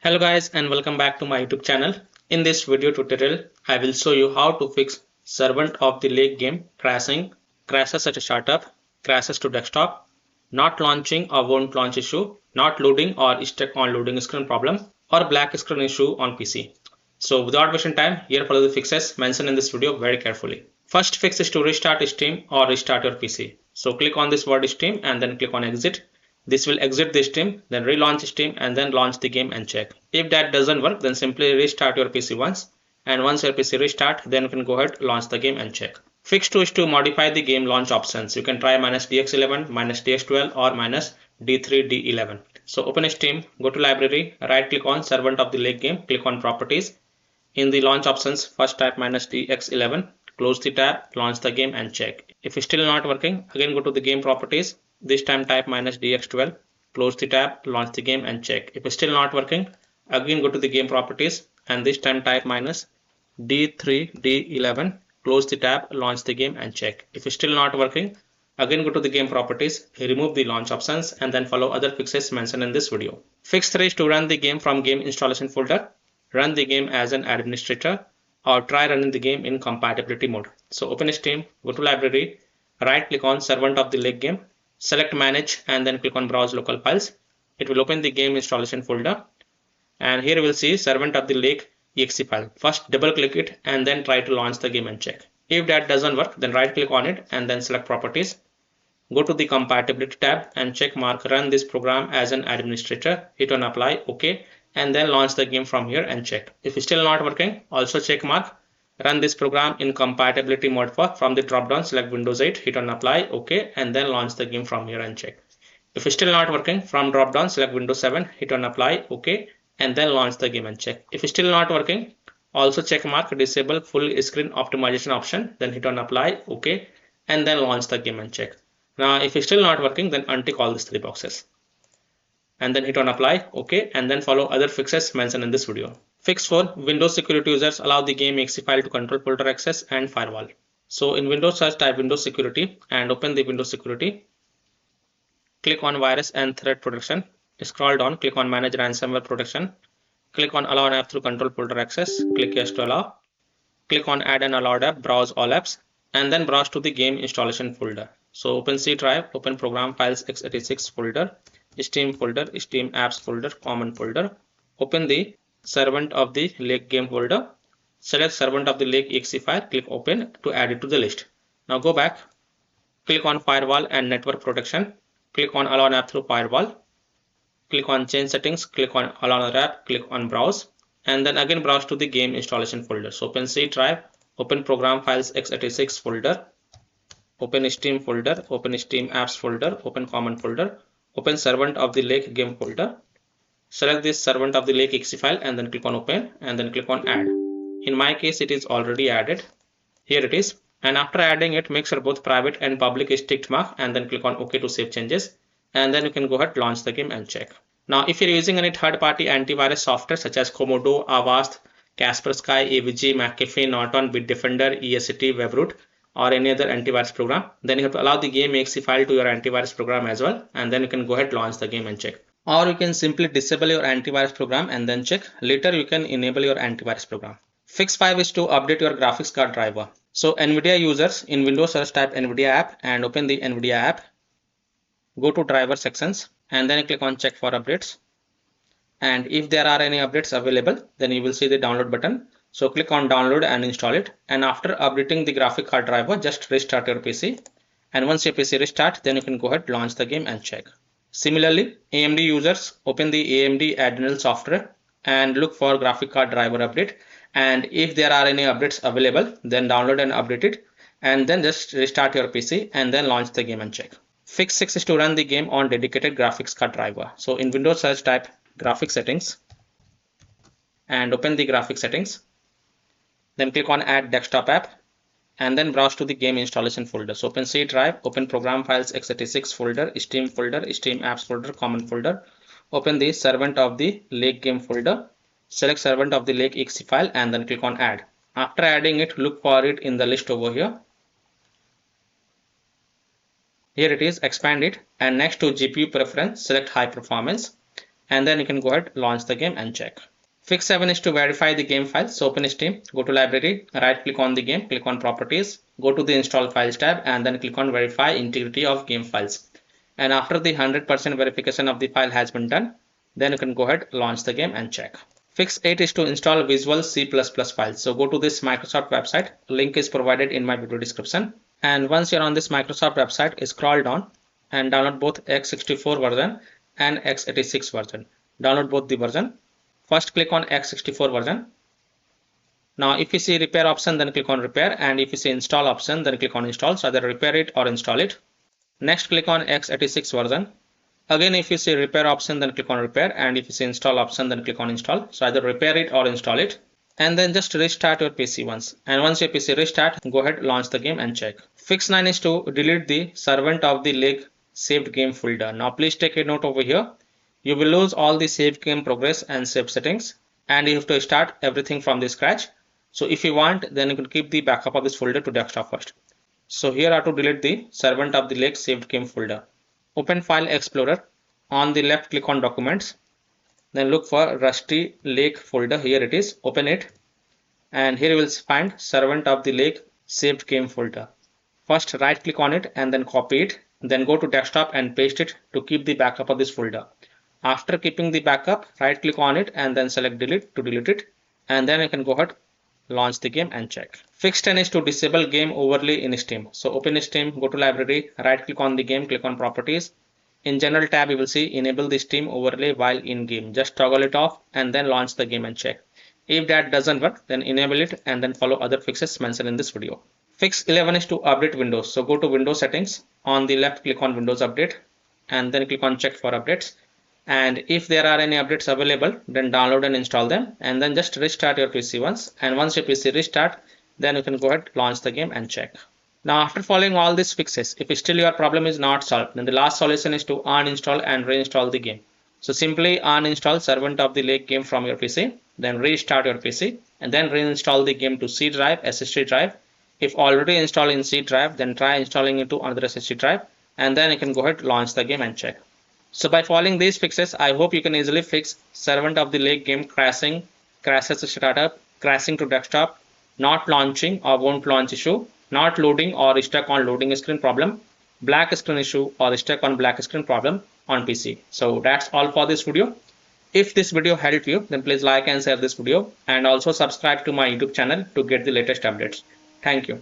Hello guys and welcome back to my YouTube channel. In this video tutorial, I will show you how to fix Servant of the Lake game crashes at a startup, crashes to desktop, not launching or won't launch issue, not loading or stuck on loading screen problem, or black screen issue on PC. So without wasting time, here follow the fixes mentioned in this video very carefully. First fix is to restart Steam or restart your PC. So click on this word Steam and then click on exit. This will exit the Steam, then relaunch Steam and then launch the game and check. If that doesn't work, then simply restart your PC once, and once your PC restart, then you can go ahead, launch the game and check. Fix 2 is to modify the game launch options. You can try -dx11, -dx12 or -d3, d11. So open Steam, go to library, right click on Servant of the Lake game, click on properties. In the launch options, first type -dx11, close the tab, launch the game and check. If it's still not working, again go to the game properties. This time type -dx12, close the tab, launch the game and check. If it's still not working, again go to the game properties and this time type -d3, d11, close the tab, launch the game and check. If it's still not working, again go to the game properties, remove the launch options and then follow other fixes mentioned in this video. Fix 3 is to run the game from game installation folder, run the game as an administrator, or try running the game in compatibility mode. So open Steam, go to library, right click on Servant of the Lake game, select manage and then click on browse local files. It will open the game installation folder and here you will see Servant of the Lake exe file. First double click it and then try to launch the game and check. If that doesn't work, then right click on it and then select properties. Go to the compatibility tab and check mark run this program as an administrator, hit on apply, OK, and then launch the game from here and check. If it's still not working, also check mark run this program in compatibility mode. From the drop down, select Windows 8, hit on apply, OK, and then launch the game from here and check. If it's still not working, from drop down, select Windows 7, hit on apply, OK, and then launch the game and check. If it's still not working, also check mark disable full screen optimization option, then hit on apply, OK, and then launch the game and check. Now if it's still not working, then untick all these 3 boxes and then hit on apply, OK, and then follow other fixes mentioned in this video. Fix 4, Windows security users allow the game exe file to control folder access and firewall. So in Windows search type Windows security and open the Windows security. Click on virus and threat protection. Scroll down, click on manage ransomware protection. Click on allow an app through control folder access. Click yes to allow. Click on add an allowed app, browse all apps, and then browse to the game installation folder. So open C drive, open program files x86 folder, Steam folder, Steam apps folder, common folder. Open the Servant of the Lake game folder. Select Servant of the Lake exe file, click open to add it to the list. Now go back, click on firewall and network protection. Click on allow an app through firewall. Click on change settings, click on allow another app, click on browse, and then again browse to the game installation folder. So open C drive, open program files x86 folder, open Steam folder, open Steam apps folder, open common folder, open Servant of the Lake game folder. Select this Servant of the Lake exe file and then click on open and then click on add. In my case, it is already added. Here it is. And after adding it, make sure both private and public is ticked mark and then click on OK to save changes. And then you can go ahead, launch the game and check. Now, if you're using any third-party antivirus software such as Komodo, Avast, Kaspersky, AVG, McAfee, Norton, Bitdefender, ESCT, Webroot, or any other antivirus program, then you have to allow the game exe file to your antivirus program as well. And then you can go ahead, launch the game and check. Or you can simply disable your antivirus program and then check. Later you can enable your antivirus program. Fix 5 is to update your graphics card driver. So NVIDIA users in Windows search type NVIDIA app and open the NVIDIA app. Go to driver sections and then click on check for updates. And if there are any updates available, then you will see the download button. So click on download and install it. And after updating the graphic card driver, just restart your PC. And once your PC restart, then you can go ahead, launch the game and check. Similarly, AMD users open the AMD Adrenal software and look for graphic card driver update. And if there are any updates available, then download and update it. And then just restart your PC and then launch the game and check. Fix 6 is to run the game on dedicated graphics card driver. So in Windows search type graphics settings and open the graphics settings. Then click on add desktop app and then browse to the game installation folder. So open C drive, open program files x86 folder, Steam apps folder, common folder. Open the Servant of the Lake game folder. Select Servant of the Lake exe file and then click on add. After adding it, look for it in the list over here. Here it is, expand it and next to GPU preference, select high performance and then you can go ahead, launch the game and check. Fix 7 is to verify the game file. So open Steam, go to library, right click on the game, click on properties, go to the install files tab and then click on verify integrity of game files. And after the 100% verification of the file has been done, then you can go ahead, launch the game and check. Fix 8 is to install Visual C++ files. So go to this Microsoft website, link is provided in my video description. And once you're on this Microsoft website, scroll down and download both x64 version and x86 version. Download both the version. First click on x64 version. Now if you see repair option, then click on repair, and if you see install option, then click on install. So either repair it or install it. Next click on x86 version. Again if you see repair option, then click on repair, and if you see install option, then click on install. So either repair it or install it. And then just restart your PC once. And once your PC restart, go ahead, launch the game and check. Fix 9 is to delete the Servant of the Lake saved game folder. Now please take a note over here. You will lose all the saved game progress and save settings, and you have to start everything from the scratch. So if you want, then you can keep the backup of this folder to desktop first. So here are to delete the Servant of the Lake saved game folder. Open File Explorer. On the left, click on Documents. Then look for Rusty Lake folder. Here it is. Open it. And here you will find Servant of the Lake saved game folder. First right click on it and then copy it. Then go to desktop and paste it to keep the backup of this folder. After keeping the backup, right click on it and then select delete to delete it, and then you can go ahead, launch the game and check. Fix 10 is to disable game overlay in Steam. So open Steam, go to library, right click on the game, click on properties. In general tab you will see enable the Steam overlay while in game. Just toggle it off and then launch the game and check. If that doesn't work, then enable it and then follow other fixes mentioned in this video. Fix 11 is to update Windows. So go to Windows settings, on the left click on Windows Update and then click on check for updates. And if there are any updates available, then download and install them, and then just restart your PC once. And once your PC restart, then you can go ahead, launch the game and check. Now after following all these fixes, if still your problem is not solved, then the last solution is to uninstall and reinstall the game. So simply uninstall Servant of the Lake game from your PC, then restart your PC and then reinstall the game to C drive, SSD drive. If already installed in C drive, then try installing it to another SSD drive, and then you can go ahead, launch the game and check. So by following these fixes, I hope you can easily fix Servant of the Lake game crashing, crashes to startup, crashing to desktop, not launching or won't launch issue, not loading or stuck on loading screen problem, black screen issue or stuck on black screen problem on PC. So that's all for this video. If this video helped you, then please like and share this video, and also subscribe to my YouTube channel to get the latest updates. Thank you.